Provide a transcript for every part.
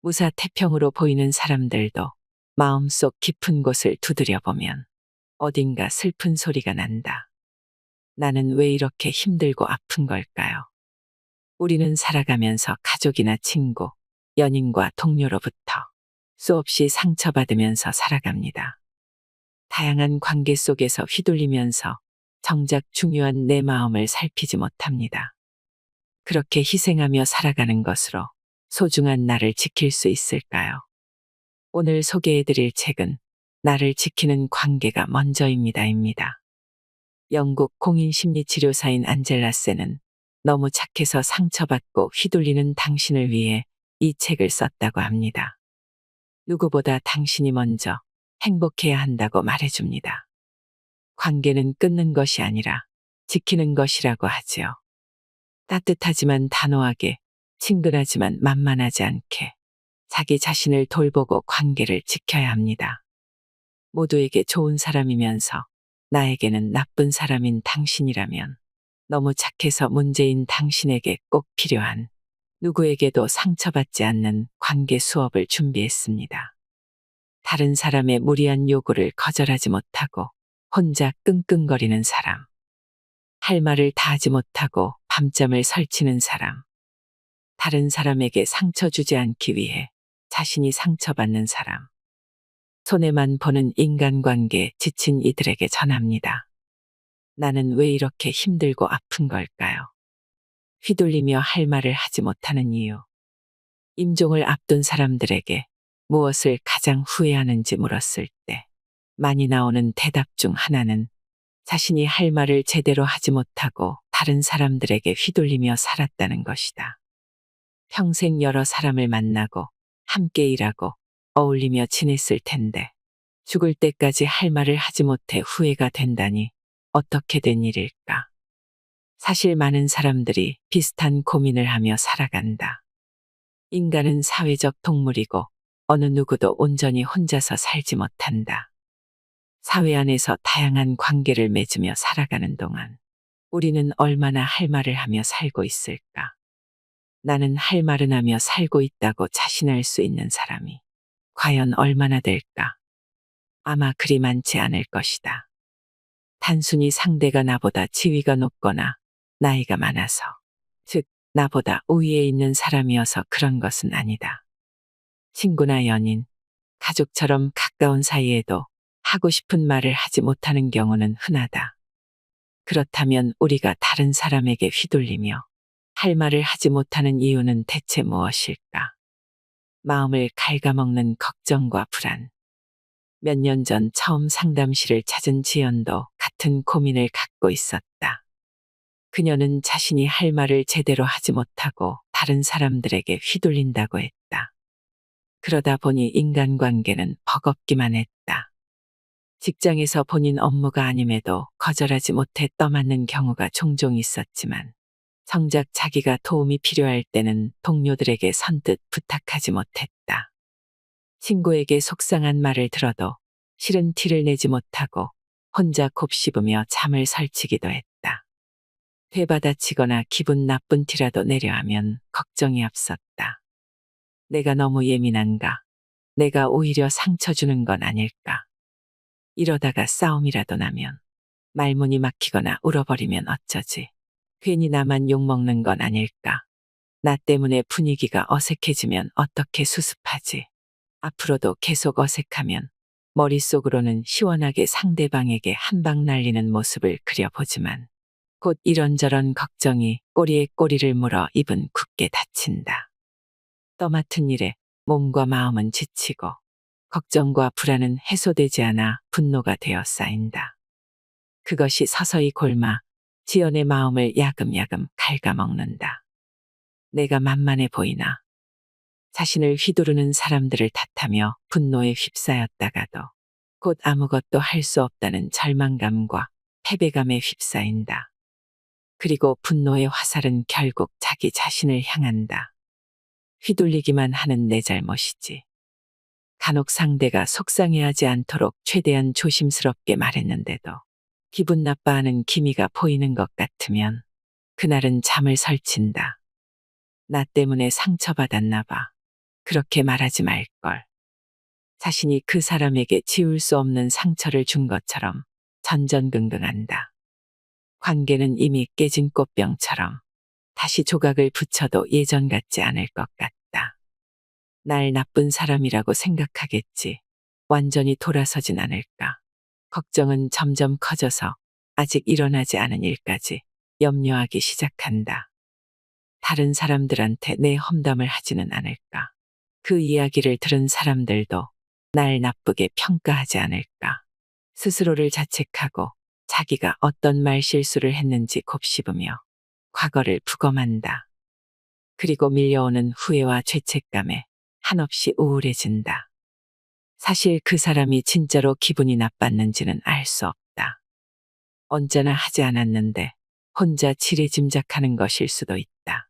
무사태평으로 보이는 사람들도 마음속 깊은 곳을 두드려보면 어딘가 슬픈 소리가 난다. 나는 왜 이렇게 힘들고 아픈 걸까요? 우리는 살아가면서 가족이나 친구, 연인과 동료로부터 수없이 상처받으면서 살아갑니다. 다양한 관계 속에서 휘둘리면서 정작 중요한 내 마음을 살피지 못합니다. 그렇게 희생하며 살아가는 것으로 소중한 나를 지킬 수 있을까요? 오늘 소개해드릴 책은 나를 지키는 관계가 먼저입니다입니다. 영국 공인심리치료사인 안젤라 센은 너무 착해서 상처받고 휘둘리는 당신을 위해 이 책을 썼다고 합니다. 누구보다 당신이 먼저 행복해야 한다고 말해줍니다. 관계는 끊는 것이 아니라 지키는 것이라고 하지요. 따뜻하지만 단호하게, 친근하지만 만만하지 않게 자기 자신을 돌보고 관계를 지켜야 합니다. 모두에게 좋은 사람이면서 나에게는 나쁜 사람인 당신이라면 너무 착해서 문제인 당신에게 꼭 필요한 누구에게도 상처받지 않는 관계 수업을 준비했습니다. 다른 사람의 무리한 요구를 거절하지 못하고 혼자 끙끙거리는 사람. 할 말을 다 하지 못하고 밤잠을 설치는 사람. 다른 사람에게 상처 주지 않기 위해 자신이 상처받는 사람. 손해만 보는 인간관계에 지친 이들에게 전합니다. 나는 왜 이렇게 힘들고 아픈 걸까요? 휘둘리며 할 말을 하지 못하는 이유. 임종을 앞둔 사람들에게 무엇을 가장 후회하는지 물었을 때 많이 나오는 대답 중 하나는 자신이 할 말을 제대로 하지 못하고 다른 사람들에게 휘둘리며 살았다는 것이다. 평생 여러 사람을 만나고 함께 일하고 어울리며 지냈을 텐데 죽을 때까지 할 말을 하지 못해 후회가 된다니 어떻게 된 일일까? 사실 많은 사람들이 비슷한 고민을 하며 살아간다. 인간은 사회적 동물이고 어느 누구도 온전히 혼자서 살지 못한다. 사회 안에서 다양한 관계를 맺으며 살아가는 동안 우리는 얼마나 할 말을 하며 살고 있을까? 나는 할 말은 하며 살고 있다고 자신할 수 있는 사람이 과연 얼마나 될까? 아마 그리 많지 않을 것이다. 단순히 상대가 나보다 지위가 높거나 나이가 많아서, 즉 나보다 우위에 있는 사람이어서 그런 것은 아니다. 친구나 연인, 가족처럼 가까운 사이에도 하고 싶은 말을 하지 못하는 경우는 흔하다. 그렇다면 우리가 다른 사람에게 휘둘리며 할 말을 하지 못하는 이유는 대체 무엇일까? 마음을 갉아먹는 걱정과 불안. 몇 년 전 처음 상담실을 찾은 지연도 같은 고민을 갖고 있었다. 그녀는 자신이 할 말을 제대로 하지 못하고 다른 사람들에게 휘둘린다고 했다. 그러다 보니 인간관계는 버겁기만 했다. 직장에서 본인 업무가 아님에도 거절하지 못해 떠맡는 경우가 종종 있었지만 정작 자기가 도움이 필요할 때는 동료들에게 선뜻 부탁하지 못했다. 친구에게 속상한 말을 들어도 싫은 티를 내지 못하고 혼자 곱씹으며 잠을 설치기도 했다. 되받아치거나 기분 나쁜 티라도 내려 하면 걱정이 앞섰다. 내가 너무 예민한가? 내가 오히려 상처 주는 건 아닐까? 이러다가 싸움이라도 나면, 말문이 막히거나 울어버리면 어쩌지? 괜히 나만 욕먹는 건 아닐까? 나 때문에 분위기가 어색해지면 어떻게 수습하지? 앞으로도 계속 어색하면 머릿속으로는 시원하게 상대방에게 한 방 날리는 모습을 그려보지만 곧 이런저런 걱정이 꼬리에 꼬리를 물어 입은 굳게 닫힌다. 떠맡은 일에 몸과 마음은 지치고 걱정과 불안은 해소되지 않아 분노가 되어 쌓인다. 그것이 서서히 골마 지연의 마음을 야금야금 갉아먹는다. 내가 만만해 보이나? 자신을 휘두르는 사람들을 탓하며 분노에 휩싸였다가도 곧 아무것도 할 수 없다는 절망감과 패배감에 휩싸인다. 그리고 분노의 화살은 결국 자기 자신을 향한다. 휘둘리기만 하는 내 잘못이지. 간혹 상대가 속상해하지 않도록 최대한 조심스럽게 말했는데도 기분 나빠하는 기미가 보이는 것 같으면 그날은 잠을 설친다. 나 때문에 상처받았나 봐. 그렇게 말하지 말걸. 자신이 그 사람에게 지울 수 없는 상처를 준 것처럼 전전긍긍한다. 관계는 이미 깨진 꽃병처럼 다시 조각을 붙여도 예전 같지 않을 것 같다. 날 나쁜 사람이라고 생각하겠지. 완전히 돌아서진 않을까. 걱정은 점점 커져서 아직 일어나지 않은 일까지 염려하기 시작한다. 다른 사람들한테 내 험담을 하지는 않을까. 그 이야기를 들은 사람들도 날 나쁘게 평가하지 않을까. 스스로를 자책하고 자기가 어떤 말 실수를 했는지 곱씹으며 과거를 부검한다. 그리고 밀려오는 후회와 죄책감에 한없이 우울해진다. 사실 그 사람이 진짜로 기분이 나빴는지는 알 수 없다. 언제나 하지 않았는데 혼자 지레짐작하는 것일 수도 있다.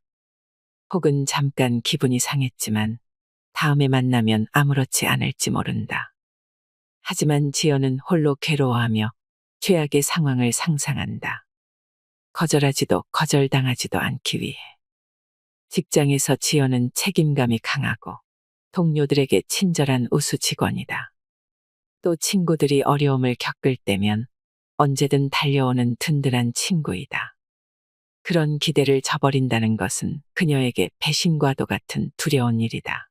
혹은 잠깐 기분이 상했지만 다음에 만나면 아무렇지 않을지 모른다. 하지만 지연은 홀로 괴로워하며 최악의 상황을 상상한다. 거절하지도 거절당하지도 않기 위해. 직장에서 지연은 책임감이 강하고 동료들에게 친절한 우수 직원이다. 또 친구들이 어려움을 겪을 때면 언제든 달려오는 든든한 친구이다. 그런 기대를 저버린다는 것은 그녀에게 배신과도 같은 두려운 일이다.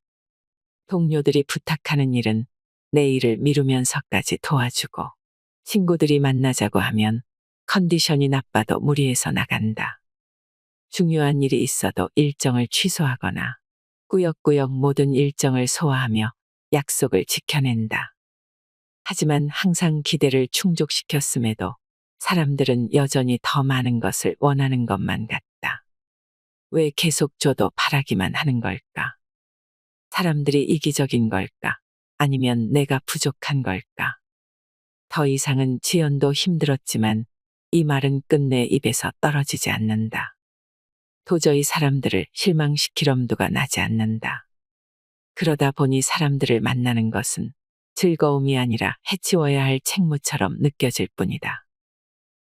동료들이 부탁하는 일은 내 일을 미루면서까지 도와주고 친구들이 만나자고 하면 컨디션이 나빠도 무리해서 나간다. 중요한 일이 있어도 일정을 취소하거나 꾸역꾸역 모든 일정을 소화하며 약속을 지켜낸다. 하지만 항상 기대를 충족시켰음에도 사람들은 여전히 더 많은 것을 원하는 것만 같다. 왜 계속 줘도 바라기만 하는 걸까? 사람들이 이기적인 걸까? 아니면 내가 부족한 걸까? 더 이상은 지연도 힘들었지만 이 말은 끝내 입에서 떨어지지 않는다. 도저히 사람들을 실망시킬 엄두가 나지 않는다. 그러다 보니 사람들을 만나는 것은 즐거움이 아니라 해치워야 할 책무처럼 느껴질 뿐이다.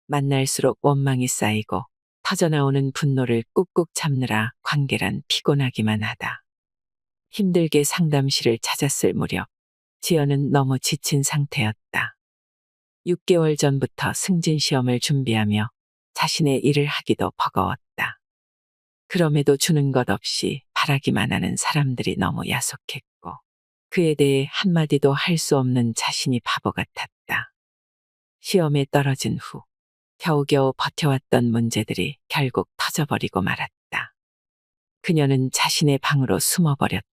만날수록 원망이 쌓이고 터져나오는 분노를 꾹꾹 참느라 관계란 피곤하기만 하다. 힘들게 상담실을 찾았을 무렵 지연은 너무 지친 상태였다. 6개월 전부터 승진 시험을 준비하며 자신의 일을 하기도 버거웠다. 그럼에도 주는 것 없이 바라기만 하는 사람들이 너무 야속했고 그에 대해 한마디도 할 수 없는 자신이 바보 같았다. 시험에 떨어진 후 겨우겨우 버텨왔던 문제들이 결국 터져버리고 말았다. 그녀는 자신의 방으로 숨어버렸다.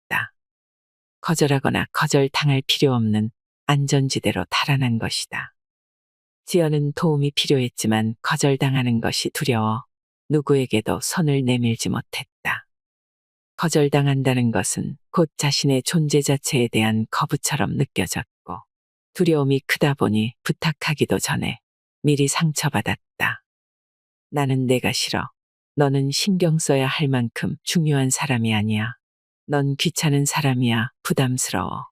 거절하거나 거절당할 필요 없는 안전지대로 달아난 것이다. 지연은 도움이 필요했지만 거절당하는 것이 두려워 누구에게도 손을 내밀지 못했다. 거절당한다는 것은 곧 자신의 존재 자체에 대한 거부처럼 느껴졌고 두려움이 크다 보니 부탁하기도 전에 미리 상처받았다. 나는 내가 싫어. 너는 신경 써야 할 만큼 중요한 사람이 아니야. 넌 귀찮은 사람이야. 부담스러워.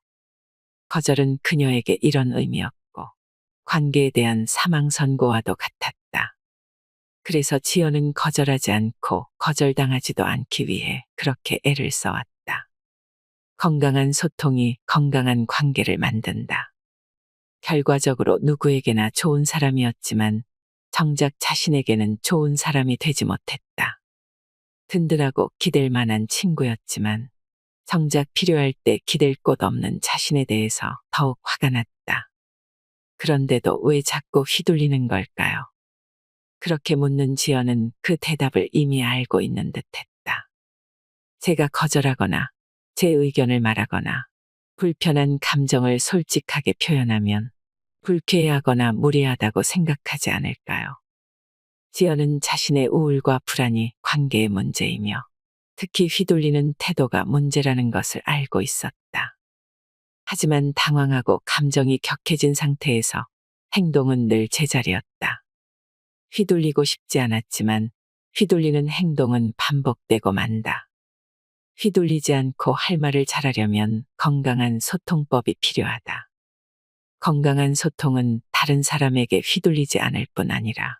거절은 그녀에게 이런 의미였고 관계에 대한 사망 선고와도 같았다. 그래서 지연은 거절하지 않고 거절당하지도 않기 위해 그렇게 애를 써왔다. 건강한 소통이 건강한 관계를 만든다. 결과적으로 누구에게나 좋은 사람이었지만 정작 자신에게는 좋은 사람이 되지 못했다. 든든하고 기댈 만한 친구였지만 정작 필요할 때 기댈 곳 없는 자신에 대해서 더욱 화가 났다. 그런데도 왜 자꾸 휘둘리는 걸까요? 그렇게 묻는 지연은 그 대답을 이미 알고 있는 듯했다. 제가 거절하거나 제 의견을 말하거나 불편한 감정을 솔직하게 표현하면 불쾌해하거나 무례하다고 생각하지 않을까요? 지연은 자신의 우울과 불안이 관계의 문제이며 특히 휘둘리는 태도가 문제라는 것을 알고 있었다. 하지만 당황하고 감정이 격해진 상태에서 행동은 늘 제자리였다. 휘둘리고 싶지 않았지만 휘둘리는 행동은 반복되고 만다. 휘둘리지 않고 할 말을 잘하려면 건강한 소통법이 필요하다. 건강한 소통은 다른 사람에게 휘둘리지 않을 뿐 아니라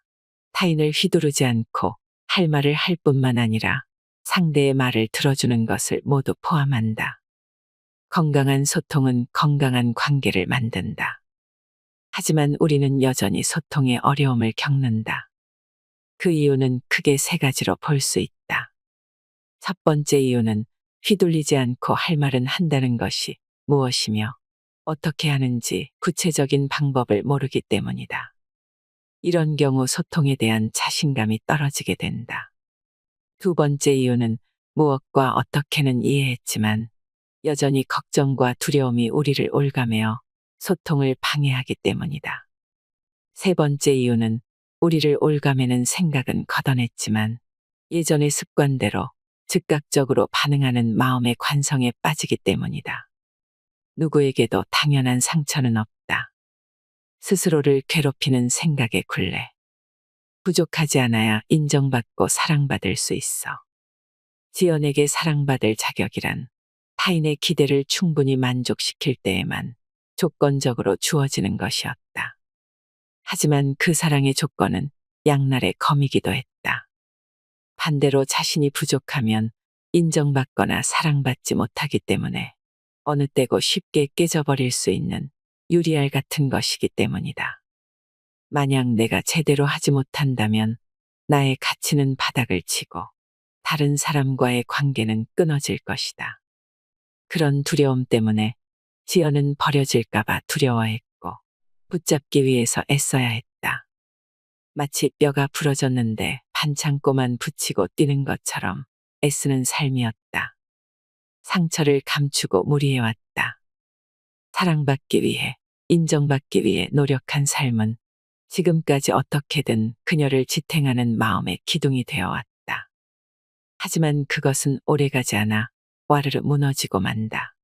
타인을 휘두르지 않고 할 말을 할 뿐만 아니라 상대의 말을 들어주는 것을 모두 포함한다. 건강한 소통은 건강한 관계를 만든다. 하지만 우리는 여전히 소통에 어려움을 겪는다. 그 이유는 크게 세 가지로 볼 수 있다. 첫 번째 이유는 휘둘리지 않고 할 말은 한다는 것이 무엇이며 어떻게 하는지 구체적인 방법을 모르기 때문이다. 이런 경우 소통에 대한 자신감이 떨어지게 된다. 두 번째 이유는 무엇과 어떻게는 이해했지만 여전히 걱정과 두려움이 우리를 올가매어 소통을 방해하기 때문이다. 세 번째 이유는 우리를 올가매는 생각은 걷어냈지만 예전의 습관대로 즉각적으로 반응하는 마음의 관성에 빠지기 때문이다. 누구에게도 당연한 상처는 없다. 스스로를 괴롭히는 생각의 굴레. 부족하지 않아야 인정받고 사랑받을 수 있어. 지연에게 사랑받을 자격이란 타인의 기대를 충분히 만족시킬 때에만 조건적으로 주어지는 것이었다. 하지만 그 사랑의 조건은 양날의 검이기도 했다. 반대로 자신이 부족하면 인정받거나 사랑받지 못하기 때문에 어느 때고 쉽게 깨져버릴 수 있는 유리알 같은 것이기 때문이다. 만약 내가 제대로 하지 못한다면 나의 가치는 바닥을 치고 다른 사람과의 관계는 끊어질 것이다. 그런 두려움 때문에 지연은 버려질까봐 두려워했고 붙잡기 위해서 애써야 했다. 마치 뼈가 부러졌는데 반창고만 붙이고 뛰는 것처럼 애쓰는 삶이었다. 상처를 감추고 무리해왔다. 사랑받기 위해, 인정받기 위해 노력한 삶은 지금까지 어떻게든 그녀를 지탱하는 마음의 기둥이 되어왔다. 하지만 그것은 오래가지 않아 와르르 무너지고 만다.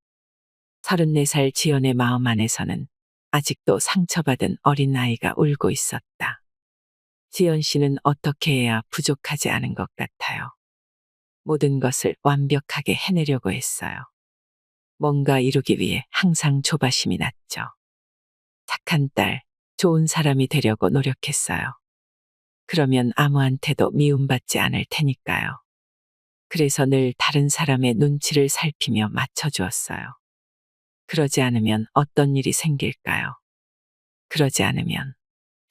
34살 지연의 마음 안에서는 아직도 상처받은 어린 아이가 울고 있었다. 지연 씨는 어떻게 해야 부족하지 않은 것 같아요. 모든 것을 완벽하게 해내려고 했어요. 뭔가 이루기 위해 항상 조바심이 났죠. 착한 딸, 좋은 사람이 되려고 노력했어요. 그러면 아무한테도 미움받지 않을 테니까요. 그래서 늘 다른 사람의 눈치를 살피며 맞춰주었어요. 그러지 않으면 어떤 일이 생길까요? 그러지 않으면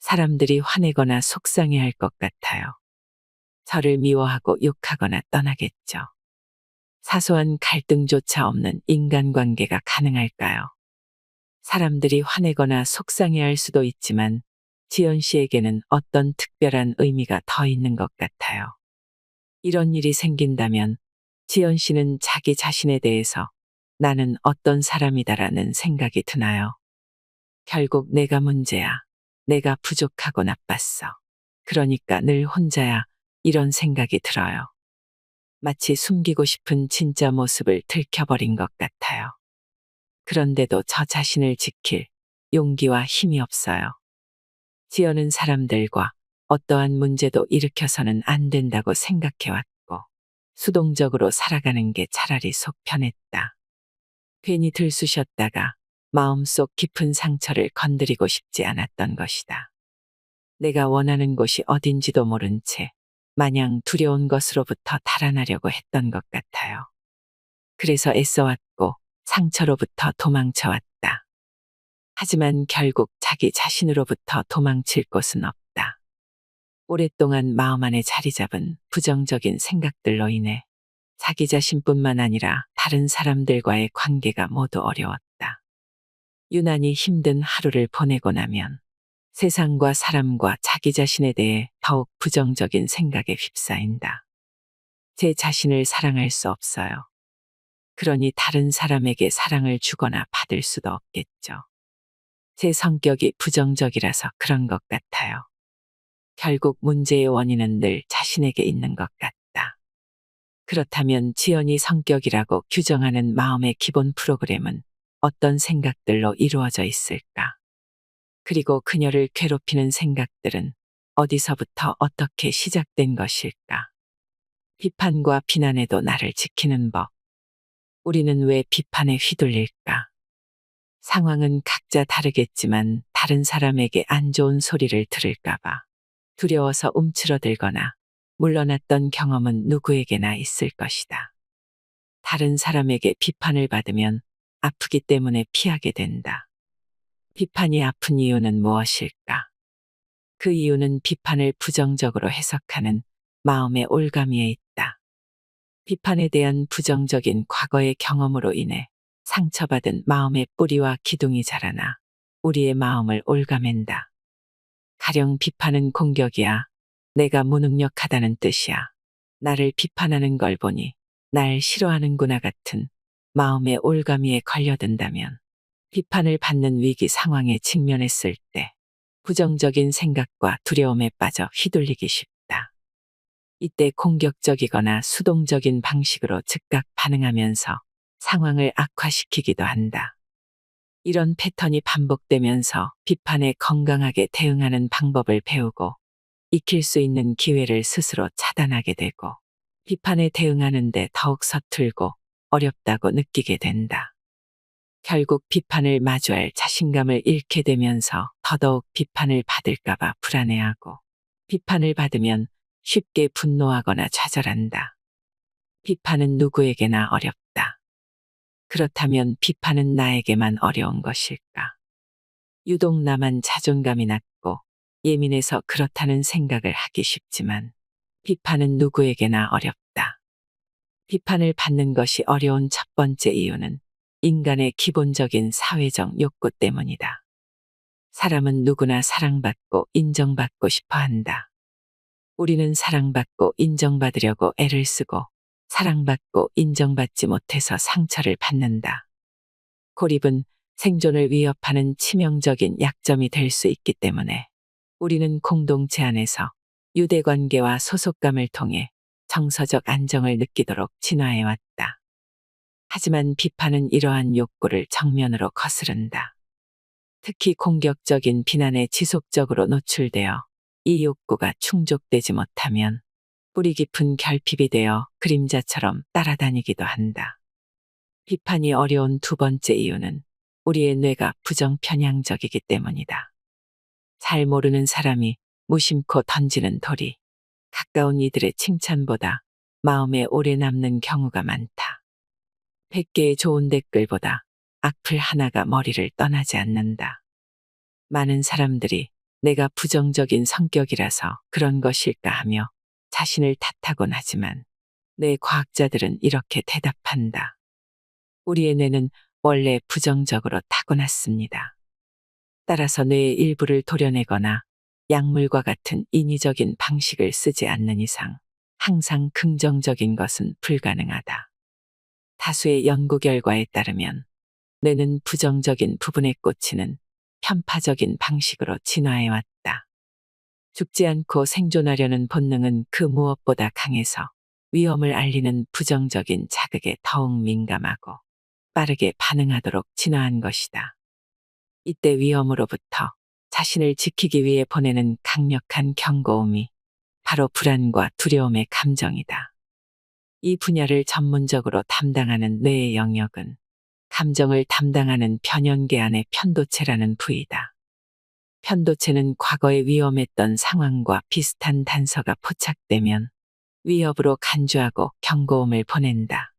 사람들이 화내거나 속상해할 것 같아요. 저를 미워하고 욕하거나 떠나겠죠. 사소한 갈등조차 없는 인간관계가 가능할까요? 사람들이 화내거나 속상해할 수도 있지만 지연 씨에게는 어떤 특별한 의미가 더 있는 것 같아요. 이런 일이 생긴다면 지연 씨는 자기 자신에 대해서 나는 어떤 사람이다라는 생각이 드나요? 결국 내가 문제야. 내가 부족하고 나빴어. 그러니까 늘 혼자야. 이런 생각이 들어요. 마치 숨기고 싶은 진짜 모습을 들켜버린 것 같아요. 그런데도 저 자신을 지킬 용기와 힘이 없어요. 지연은 사람들과 어떠한 문제도 일으켜서는 안 된다고 생각해왔고 수동적으로 살아가는 게 차라리 속 편했다. 괜히 들쑤셨다가 마음속 깊은 상처를 건드리고 싶지 않았던 것이다. 내가 원하는 곳이 어딘지도 모른 채 마냥 두려운 것으로부터 달아나려고 했던 것 같아요. 그래서 애써왔고 상처로부터 도망쳐왔다. 하지만 결국 자기 자신으로부터 도망칠 곳은 없다. 오랫동안 마음 안에 자리 잡은 부정적인 생각들로 인해 자기 자신뿐만 아니라 다른 사람들과의 관계가 모두 어려웠다. 유난히 힘든 하루를 보내고 나면 세상과 사람과 자기 자신에 대해 더욱 부정적인 생각에 휩싸인다. 제 자신을 사랑할 수 없어요. 그러니 다른 사람에게 사랑을 주거나 받을 수도 없겠죠. 제 성격이 부정적이라서 그런 것 같아요. 결국 문제의 원인은 늘 자신에게 있는 것 같다. 그렇다면 지연이 성격이라고 규정하는 마음의 기본 프로그램은 어떤 생각들로 이루어져 있을까? 그리고 그녀를 괴롭히는 생각들은 어디서부터 어떻게 시작된 것일까? 비판과 비난에도 나를 지키는 법. 우리는 왜 비판에 휘둘릴까? 상황은 각자 다르겠지만 다른 사람에게 안 좋은 소리를 들을까봐 두려워서 움츠러들거나 물러났던 경험은 누구에게나 있을 것이다. 다른 사람에게 비판을 받으면 아프기 때문에 피하게 된다. 비판이 아픈 이유는 무엇일까? 그 이유는 비판을 부정적으로 해석하는 마음의 올가미에 있다. 비판에 대한 부정적인 과거의 경험으로 인해 상처받은 마음의 뿌리와 기둥이 자라나 우리의 마음을 올가맨다. 가령 비판은 공격이야. 내가 무능력하다는 뜻이야. 나를 비판하는 걸 보니 날 싫어하는구나 같은 마음의 올가미에 걸려든다면 비판을 받는 위기 상황에 직면했을 때 부정적인 생각과 두려움에 빠져 휘둘리기 쉽다. 이때 공격적이거나 수동적인 방식으로 즉각 반응하면서 상황을 악화시키기도 한다. 이런 패턴이 반복되면서 비판에 건강하게 대응하는 방법을 배우고 익힐 수 있는 기회를 스스로 차단하게 되고 비판에 대응하는데 더욱 서툴고 어렵다고 느끼게 된다. 결국 비판을 마주할 자신감을 잃게 되면서 더더욱 비판을 받을까봐 불안해하고 비판을 받으면 쉽게 분노하거나 좌절한다. 비판은 누구에게나 어렵다. 그렇다면 비판은 나에게만 어려운 것일까? 유독 나만 자존감이 낮고 예민해서 그렇다는 생각을 하기 쉽지만 비판은 누구에게나 어렵다. 비판을 받는 것이 어려운 첫 번째 이유는 인간의 기본적인 사회적 욕구 때문이다. 사람은 누구나 사랑받고 인정받고 싶어 한다. 우리는 사랑받고 인정받으려고 애를 쓰고 사랑받고 인정받지 못해서 상처를 받는다. 고립은 생존을 위협하는 치명적인 약점이 될 수 있기 때문에 우리는 공동체 안에서 유대관계와 소속감을 통해 정서적 안정을 느끼도록 진화해왔다. 하지만 비판은 이러한 욕구를 정면으로 거스른다. 특히 공격적인 비난에 지속적으로 노출되어 이 욕구가 충족되지 못하면 뿌리 깊은 결핍이 되어 그림자처럼 따라다니기도 한다. 비판이 어려운 두 번째 이유는 우리의 뇌가 부정편향적이기 때문이다. 잘 모르는 사람이 무심코 던지는 돌이 가까운 이들의 칭찬보다 마음에 오래 남는 경우가 많다. 100개의 좋은 댓글보다 악플 하나가 머리를 떠나지 않는다. 많은 사람들이 내가 부정적인 성격이라서 그런 것일까 하며 자신을 탓하곤 하지만 뇌 과학자들은 이렇게 대답한다. 우리의 뇌는 원래 부정적으로 타고났습니다. 따라서 뇌의 일부를 도려내거나 약물과 같은 인위적인 방식을 쓰지 않는 이상 항상 긍정적인 것은 불가능하다. 다수의 연구 결과에 따르면 뇌는 부정적인 부분에 꽂히는 편파적인 방식으로 진화해왔다. 죽지 않고 생존하려는 본능은 그 무엇보다 강해서 위험을 알리는 부정적인 자극에 더욱 민감하고 빠르게 반응하도록 진화한 것이다. 이때 위험으로부터 자신을 지키기 위해 보내는 강력한 경고음이 바로 불안과 두려움의 감정이다. 이 분야를 전문적으로 담당하는 뇌의 영역은 감정을 담당하는 변연계 안의 편도체라는 부위다. 편도체는 과거에 위험했던 상황과 비슷한 단서가 포착되면 위협으로 간주하고 경고음을 보낸다.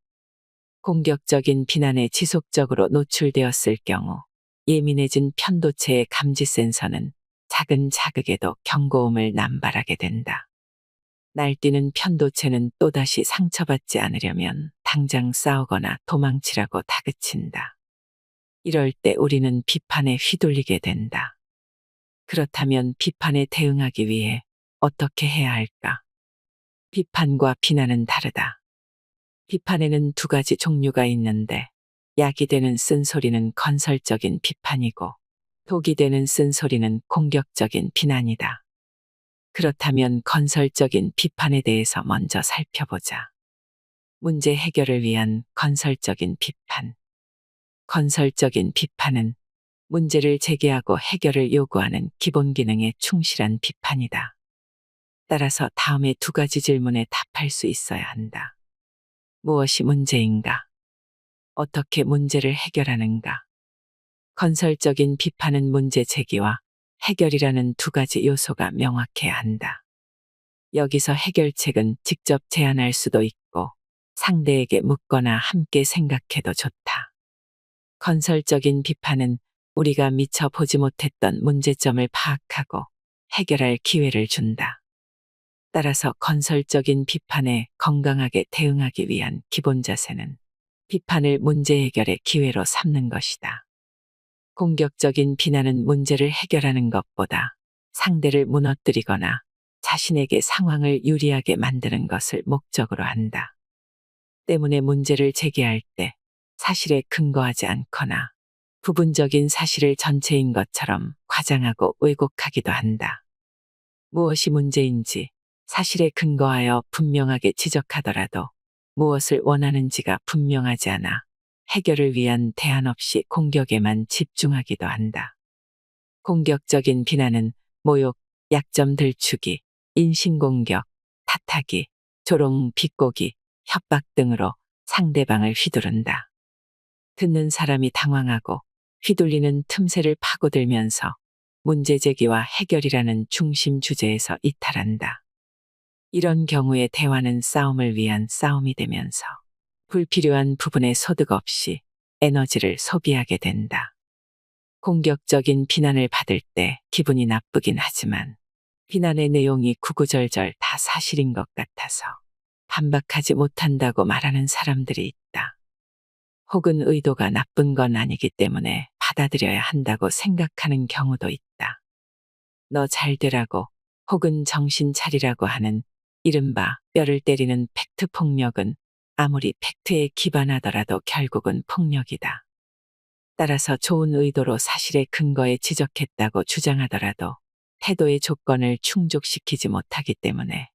공격적인 비난에 지속적으로 노출되었을 경우 예민해진 편도체의 감지 센서는 작은 자극에도 경고음을 남발하게 된다. 날뛰는 편도체는 또다시 상처받지 않으려면 당장 싸우거나 도망치라고 다그친다. 이럴 때 우리는 비판에 휘둘리게 된다. 그렇다면 비판에 대응하기 위해 어떻게 해야 할까? 비판과 비난은 다르다. 비판에는 두 가지 종류가 있는데 약이 되는 쓴소리는 건설적인 비판이고 독이 되는 쓴소리는 공격적인 비난이다. 그렇다면 건설적인 비판에 대해서 먼저 살펴보자. 문제 해결을 위한 건설적인 비판. 건설적인 비판은 문제를 제기하고 해결을 요구하는 기본 기능에 충실한 비판이다. 따라서 다음의 두 가지 질문에 답할 수 있어야 한다. 무엇이 문제인가? 어떻게 문제를 해결하는가? 건설적인 비판은 문제 제기와 해결이라는 두 가지 요소가 명확해야 한다. 여기서 해결책은 직접 제안할 수도 있고 상대에게 묻거나 함께 생각해도 좋다. 건설적인 비판은 우리가 미처 보지 못했던 문제점을 파악하고 해결할 기회를 준다. 따라서 건설적인 비판에 건강하게 대응하기 위한 기본 자세는 비판을 문제 해결의 기회로 삼는 것이다. 공격적인 비난은 문제를 해결하는 것보다 상대를 무너뜨리거나 자신에게 상황을 유리하게 만드는 것을 목적으로 한다. 때문에 문제를 제기할 때 사실에 근거하지 않거나 부분적인 사실을 전체인 것처럼 과장하고 왜곡하기도 한다. 무엇이 문제인지 사실에 근거하여 분명하게 지적하더라도 무엇을 원하는지가 분명하지 않아 해결을 위한 대안 없이 공격에만 집중하기도 한다. 공격적인 비난은 모욕, 약점 들추기, 인신공격, 탓하기, 조롱, 비꼬기, 협박 등으로 상대방을 휘두른다. 듣는 사람이 당황하고 휘둘리는 틈새를 파고들면서 문제제기와 해결이라는 중심 주제에서 이탈한다. 이런 경우에 대화는 싸움을 위한 싸움이 되면서 불필요한 부분에 소득 없이 에너지를 소비하게 된다. 공격적인 비난을 받을 때 기분이 나쁘긴 하지만 비난의 내용이 구구절절 다 사실인 것 같아서 반박하지 못한다고 말하는 사람들이 있다. 혹은 의도가 나쁜 건 아니기 때문에 받아들여야 한다고 생각하는 경우도 있다. 너 잘 되라고 혹은 정신 차리라고 하는 이른바 뼈를 때리는 팩트 폭력은 아무리 팩트에 기반하더라도 결국은 폭력이다. 따라서 좋은 의도로 사실의 근거에 지적했다고 주장하더라도 태도의 조건을 충족시키지 못하기 때문에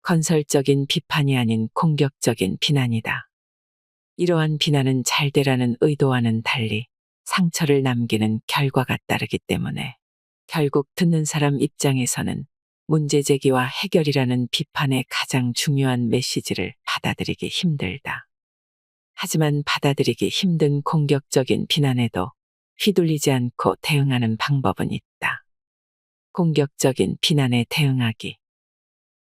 건설적인 비판이 아닌 공격적인 비난이다. 이러한 비난은 잘 되라는 의도와는 달리 상처를 남기는 결과가 따르기 때문에 결국 듣는 사람 입장에서는 문제제기와 해결이라는 비판의 가장 중요한 메시지를 받아들이기 힘들다. 하지만 받아들이기 힘든 공격적인 비난에도 휘둘리지 않고 대응하는 방법은 있다. 공격적인 비난에 대응하기.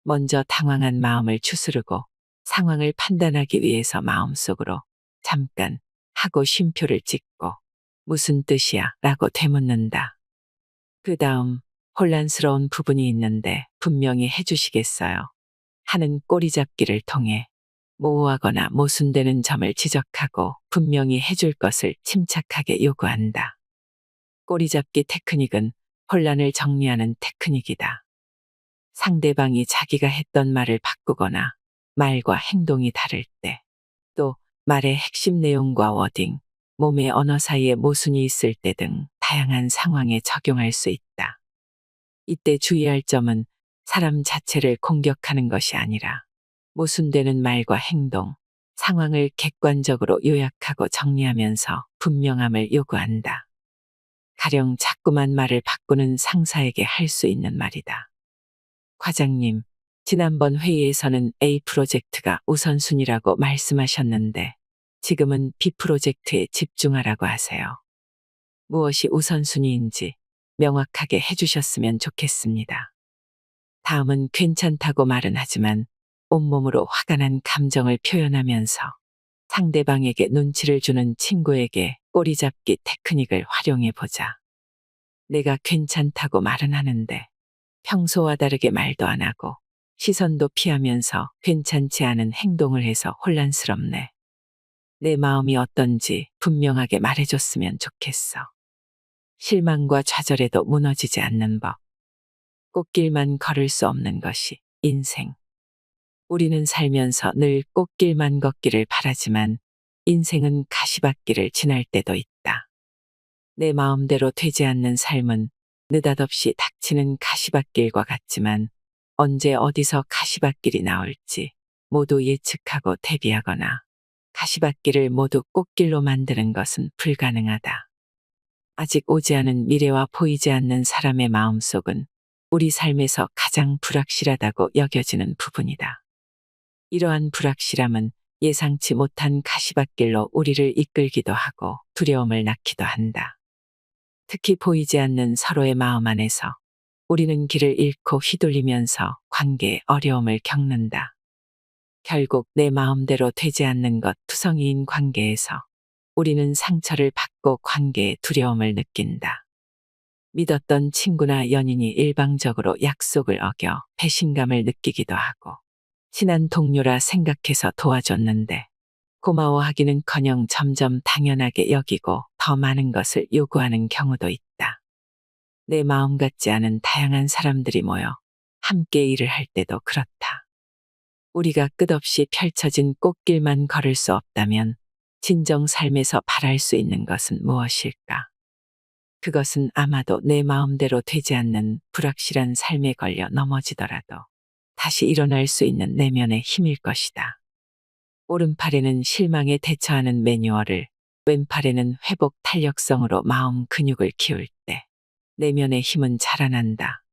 먼저 당황한 마음을 추스르고 상황을 판단하기 위해서 마음속으로 잠깐 하고 쉼표를 찍고 무슨 뜻이야? 라고 되묻는다. 그 다음 혼란스러운 부분이 있는데 분명히 해주시겠어요? 하는 꼬리잡기를 통해 모호하거나 모순되는 점을 지적하고 분명히 해줄 것을 침착하게 요구한다. 꼬리잡기 테크닉은 혼란을 정리하는 테크닉이다. 상대방이 자기가 했던 말을 바꾸거나 말과 행동이 다를 때, 또 말의 핵심 내용과 워딩, 몸의 언어 사이에 모순이 있을 때 등 다양한 상황에 적용할 수 있다. 이때 주의할 점은 사람 자체를 공격하는 것이 아니라 모순되는 말과 행동, 상황을 객관적으로 요약하고 정리하면서 분명함을 요구한다. 가령 자꾸만 말을 바꾸는 상사에게 할 수 있는 말이다. 과장님, 지난번 회의에서는 A 프로젝트가 우선순위라고 말씀하셨는데 지금은 B 프로젝트에 집중하라고 하세요. 무엇이 우선순위인지 명확하게 해주셨으면 좋겠습니다. 다음은 괜찮다고 말은 하지만 온몸으로 화가 난 감정을 표현하면서 상대방에게 눈치를 주는 친구에게 꼬리잡기 테크닉을 활용해 보자. 내가 괜찮다고 말은 하는데 평소와 다르게 말도 안 하고 시선도 피하면서 괜찮지 않은 행동을 해서 혼란스럽네. 내 마음이 어떤지 분명하게 말해줬으면 좋겠어. 실망과 좌절에도 무너지지 않는 법. 꽃길만 걸을 수 없는 것이 인생. 우리는 살면서 늘 꽃길만 걷기를 바라지만 인생은 가시밭길을 지날 때도 있다. 내 마음대로 되지 않는 삶은 느닷없이 닥치는 가시밭길과 같지만 언제 어디서 가시밭길이 나올지 모두 예측하고 대비하거나 가시밭길을 모두 꽃길로 만드는 것은 불가능하다. 아직 오지 않은 미래와 보이지 않는 사람의 마음속은 우리 삶에서 가장 불확실하다고 여겨지는 부분이다. 이러한 불확실함은 예상치 못한 가시밭길로 우리를 이끌기도 하고 두려움을 낳기도 한다. 특히 보이지 않는 서로의 마음 안에서 우리는 길을 잃고 휘둘리면서 관계에 어려움을 겪는다. 결국 내 마음대로 되지 않는 것 투성이인 관계에서 우리는 상처를 받고 관계에 두려움을 느낀다. 믿었던 친구나 연인이 일방적으로 약속을 어겨 배신감을 느끼기도 하고, 친한 동료라 생각해서 도와줬는데 고마워하기는커녕 점점 당연하게 여기고 더 많은 것을 요구하는 경우도 있다. 내 마음 같지 않은 다양한 사람들이 모여 함께 일을 할 때도 그렇다. 우리가 끝없이 펼쳐진 꽃길만 걸을 수 없다면 진정 삶에서 바랄 수 있는 것은 무엇일까? 그것은 아마도 내 마음대로 되지 않는 불확실한 삶에 걸려 넘어지더라도 다시 일어날 수 있는 내면의 힘일 것이다. 오른팔에는 실망에 대처하는 매뉴얼을, 왼팔에는 회복 탄력성으로 마음 근육을 키울 때 내면의 힘은 자라난다.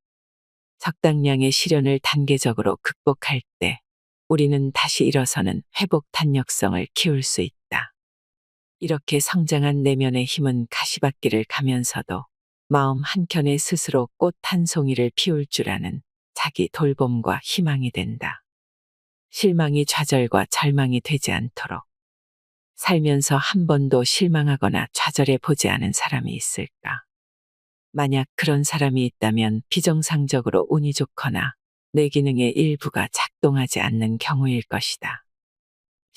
적당량의 시련을 단계적으로 극복할 때 우리는 다시 일어서는 회복 탄력성을 키울 수 있다. 이렇게 성장한 내면의 힘은 가시밭길을 가면서도 마음 한켠에 스스로 꽃 한 송이를 피울 줄 아는 자기 돌봄과 희망이 된다. 실망이 좌절과 절망이 되지 않도록. 살면서 한 번도 실망하거나 좌절해 보지 않은 사람이 있을까? 만약 그런 사람이 있다면 비정상적으로 운이 좋거나 뇌 기능의 일부가 작동하지 않는 경우일 것이다.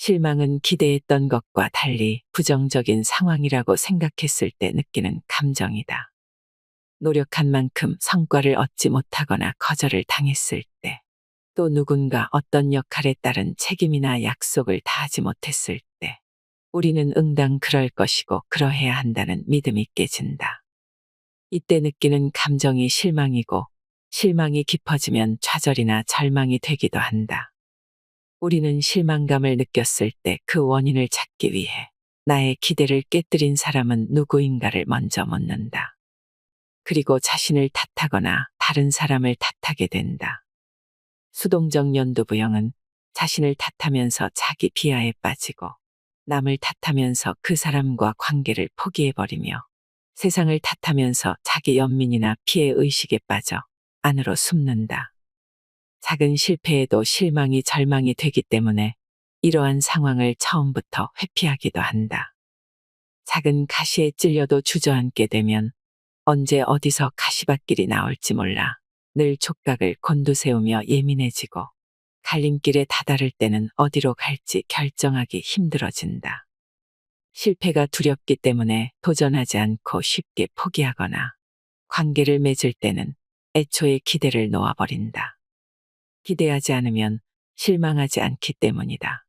실망은 기대했던 것과 달리 부정적인 상황이라고 생각했을 때 느끼는 감정이다. 노력한 만큼 성과를 얻지 못하거나 거절을 당했을 때, 또 누군가 어떤 역할에 따른 책임이나 약속을 다하지 못했을 때, 우리는 응당 그럴 것이고 그러해야 한다는 믿음이 깨진다. 이때 느끼는 감정이 실망이고, 실망이 깊어지면 좌절이나 절망이 되기도 한다. 우리는 실망감을 느꼈을 때 그 원인을 찾기 위해 나의 기대를 깨뜨린 사람은 누구인가를 먼저 묻는다. 그리고 자신을 탓하거나 다른 사람을 탓하게 된다. 수동적 연두부영은 자신을 탓하면서 자기 비하에 빠지고, 남을 탓하면서 그 사람과 관계를 포기해버리며, 세상을 탓하면서 자기 연민이나 피해 의식에 빠져 안으로 숨는다. 작은 실패에도 실망이 절망이 되기 때문에 이러한 상황을 처음부터 회피하기도 한다. 작은 가시에 찔려도 주저앉게 되면 언제 어디서 가시밭길이 나올지 몰라 늘 촉각을 곤두세우며 예민해지고, 갈림길에 다다를 때는 어디로 갈지 결정하기 힘들어진다. 실패가 두렵기 때문에 도전하지 않고 쉽게 포기하거나 관계를 맺을 때는 애초에 기대를 놓아버린다. 기대하지 않으면 실망하지 않기 때문이다.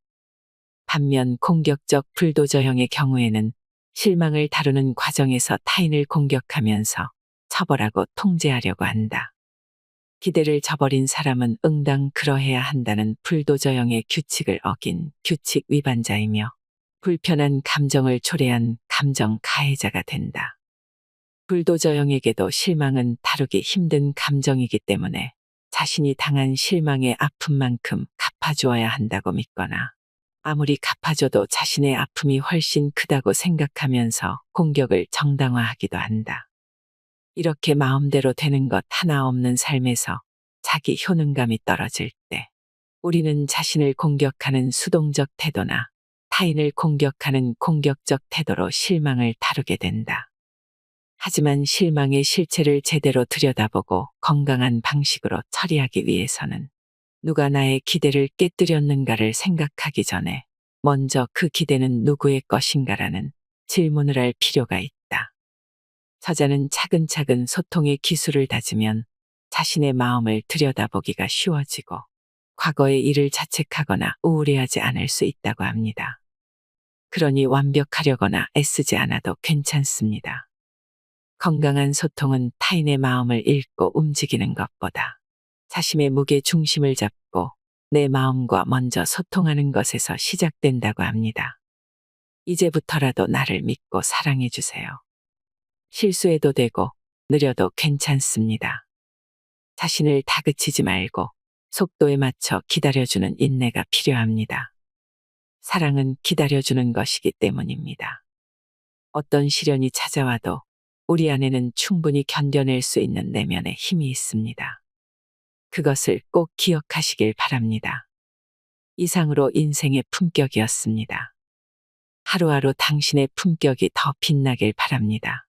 반면 공격적 불도저형의 경우에는 실망을 다루는 과정에서 타인을 공격하면서 처벌하고 통제하려고 한다. 기대를 저버린 사람은 응당 그러해야 한다는 불도저형의 규칙을 어긴 규칙 위반자이며 불편한 감정을 초래한 감정 가해자가 된다. 불도저형에게도 실망은 다루기 힘든 감정이기 때문에 자신이 당한 실망의 아픔만큼 갚아주어야 한다고 믿거나, 아무리 갚아줘도 자신의 아픔이 훨씬 크다고 생각하면서 공격을 정당화하기도 한다. 이렇게 마음대로 되는 것 하나 없는 삶에서 자기 효능감이 떨어질 때 우리는 자신을 공격하는 수동적 태도나 타인을 공격하는 공격적 태도로 실망을 다루게 된다. 하지만 실망의 실체를 제대로 들여다보고 건강한 방식으로 처리하기 위해서는 누가 나의 기대를 깨뜨렸는가를 생각하기 전에 먼저 그 기대는 누구의 것인가라는 질문을 할 필요가 있다. 저자는 차근차근 소통의 기술을 다지면 자신의 마음을 들여다보기가 쉬워지고 과거의 일을 자책하거나 우울해하지 않을 수 있다고 합니다. 그러니 완벽하려거나 애쓰지 않아도 괜찮습니다. 건강한 소통은 타인의 마음을 읽고 움직이는 것보다 자신의 무게 중심을 잡고 내 마음과 먼저 소통하는 것에서 시작된다고 합니다. 이제부터라도 나를 믿고 사랑해 주세요. 실수해도 되고 느려도 괜찮습니다. 자신을 다그치지 말고 속도에 맞춰 기다려주는 인내가 필요합니다. 사랑은 기다려주는 것이기 때문입니다. 어떤 시련이 찾아와도 우리 안에는 충분히 견뎌낼 수 있는 내면의 힘이 있습니다. 그것을 꼭 기억하시길 바랍니다. 이상으로 인생의 품격이었습니다. 하루하루 당신의 품격이 더 빛나길 바랍니다.